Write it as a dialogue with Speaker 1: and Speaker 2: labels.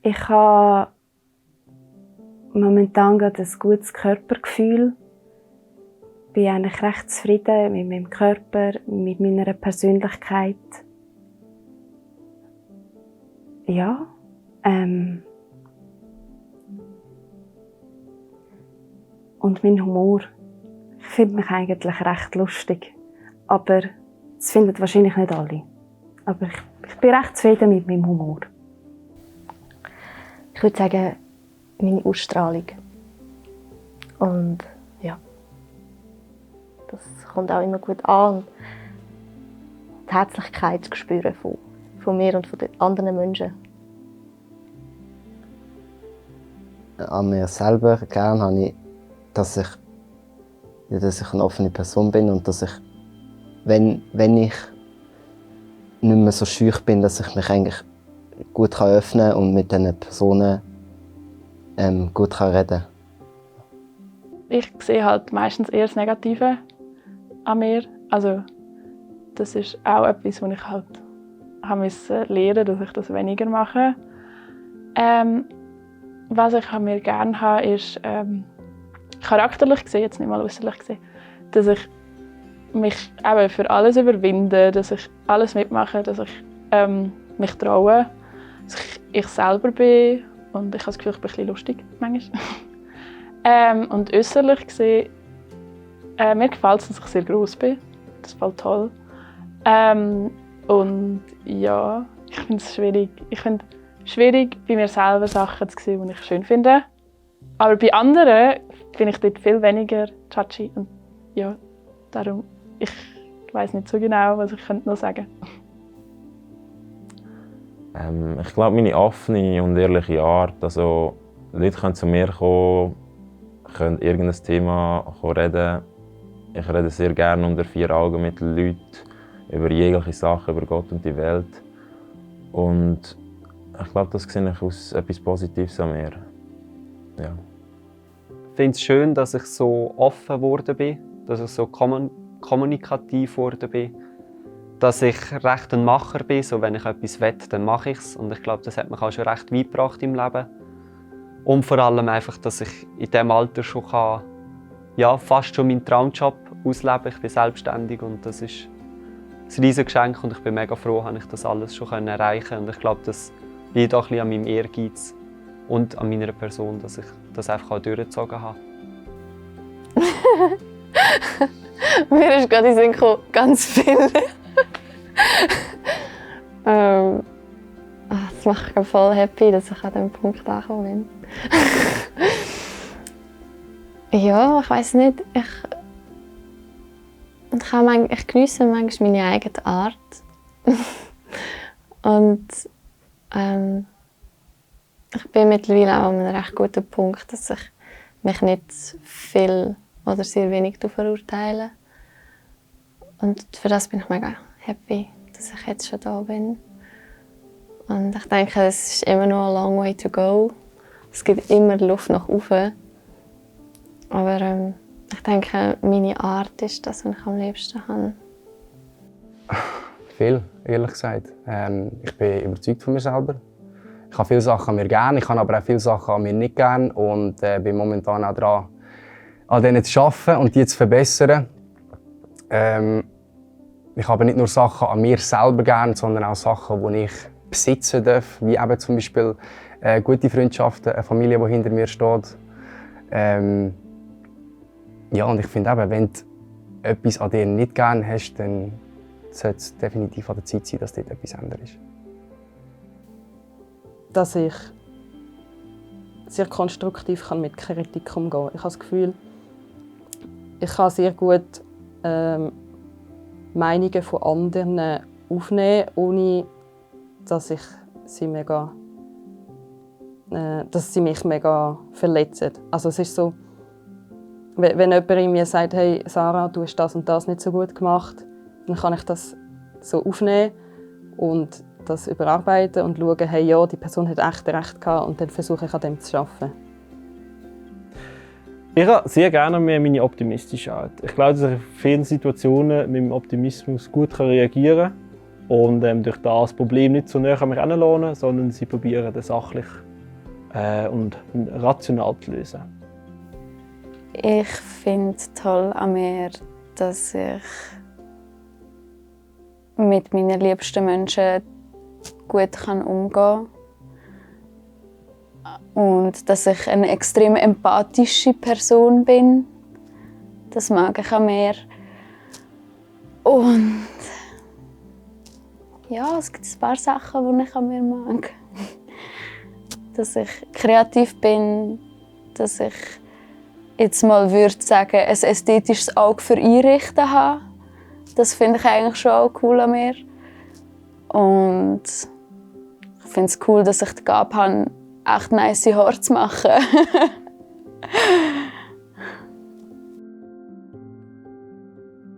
Speaker 1: Ich habe momentan gerade ein gutes Körpergefühl. Ich bin eigentlich recht zufrieden mit meinem Körper, mit meiner Persönlichkeit. Ja, und mein Humor. Ich finde mich eigentlich recht lustig. Aber das finden wahrscheinlich nicht alle. Aber ich bin recht zufrieden mit meinem Humor.
Speaker 2: Ich würde sagen, meine Ausstrahlung. Und ja, das kommt auch immer gut an. Und die Herzlichkeit zu spüren von mir und von den anderen Menschen.
Speaker 3: An mir selber gerne habe ich, dass ich eine offene Person bin und dass ich, wenn ich nicht mehr so schüch bin, dass ich mich eigentlich gut öffnen kann und mit diesen Personen gut reden kann.
Speaker 4: Ich sehe halt meistens eher das Negative an mir. Also, das ist auch etwas, was ich halt lernen musste, dass ich das weniger mache. Was ich an mir gerne habe, ist charakterlich gesehen, jetzt nicht mal äußerlich gesehen, dass ich mich eben für alles überwinde, dass ich alles mitmache, dass ich mich traue, dass ich selber bin und ich habe das Gefühl, ich bin ein bisschen lustig manchmal. Und äußerlich gesehen, mir gefällt es, dass ich sehr gross bin. Das ist voll toll. Und ja, ich finde es schwierig. Ich finde es schwierig, bei mir selber Sachen zu sehen, die ich schön finde. Aber bei anderen bin ich dort viel weniger touchy. Und ja, darum, ich weiss nicht so genau, was ich noch sagen könnte.
Speaker 5: Ich glaube, meine offene und ehrliche Art. Also, Leute können zu mir kommen, können irgendein Thema reden. Ich rede sehr gerne unter 4 Augen mit den Leuten über jegliche Sachen, über Gott und die Welt. Und ich glaube, das sehe ich als etwas Positives an mir. Ja.
Speaker 6: Ich finde es schön, dass ich so offen geworden bin, dass ich so kommunikativ geworden bin, dass ich recht ein Macher bin, so wenn ich etwas will, dann mache ich es. Und ich glaube, das hat mich auch schon recht weit gebracht im Leben. Und vor allem einfach, dass ich in diesem Alter schon ja, fast schon meinen Traumjob ausleben kann. Ich bin selbstständig und das ist ein riesiges Geschenk und ich bin mega froh, dass ich das alles schon erreichen konnte. Und ich glaube, das liegt auch ein bisschen an meinem Ehrgeiz und an meiner Person, dass ich das einfach auch durchgezogen habe.
Speaker 2: Mir ist gerade in den Sinn gekommen, ganz viel. Das macht mich voll happy, dass ich an diesem Punkt angekommen bin. Ja, ich weiss nicht. Ich geniesse manchmal meine eigene Art. Und ich bin mittlerweile auch an einem recht guten Punkt, dass ich mich nicht viel oder sehr wenig verurteile. Und für das bin ich mega happy, dass ich jetzt schon da bin. Und ich denke, es ist immer noch a long way to go. Es gibt immer Luft nach oben. Aber ich denke, meine Art ist das, was ich am liebsten habe.
Speaker 7: Viel, ehrlich gesagt. Ich bin überzeugt von mir selber. Ich habe viele Sachen an mir gerne, ich habe aber auch viele Sachen an mir nicht gerne und bin momentan auch dran, an denen zu arbeiten und die zu verbessern. Ich habe nicht nur Sachen an mir selber gerne, sondern auch Sachen, die ich besitzen darf, wie eben zum Beispiel gute Freundschaften, eine Familie, die hinter mir steht. Ja, und ich finde eben, wenn du etwas an dir nicht gerne hast, dann sollte es definitiv an der Zeit sein, dass dort etwas ändert ist.
Speaker 8: Dass ich sehr konstruktiv mit Kritik umgehen kann. Ich habe das Gefühl, ich kann sehr gut Meinungen von anderen aufnehmen, ohne dass sie mich mega verletzen. Also es ist so, wenn jemand in mir sagt, hey Sarah, du hast das und das nicht so gut gemacht, dann kann ich das so aufnehmen und das überarbeiten und schauen, hey, ja, die Person hat echt recht gehabt und dann versuche ich an dem zu arbeiten.
Speaker 9: Ich habe sehr gerne meine optimistische Art. Ich glaube, dass ich in vielen Situationen mit dem Optimismus gut reagieren kann und durch das Problem nicht so näher an mich heranlassen, sondern sie probieren, das sachlich und rational zu lösen.
Speaker 2: Ich finde toll an mir, dass ich mit meinen liebsten Menschen gut umgehen kann. Und dass ich eine extrem empathische Person bin. Das mag ich an mir. Und ja, es gibt ein paar Sachen, die ich an mir mag. Dass ich kreativ bin, dass ich jetzt mal würde sagen, ein ästhetisches Auge für Einrichten habe. Das finde ich eigentlich schon auch cool an mir. Und ich finde es cool, dass ich die Gabe habe, echt nice Haare zu machen.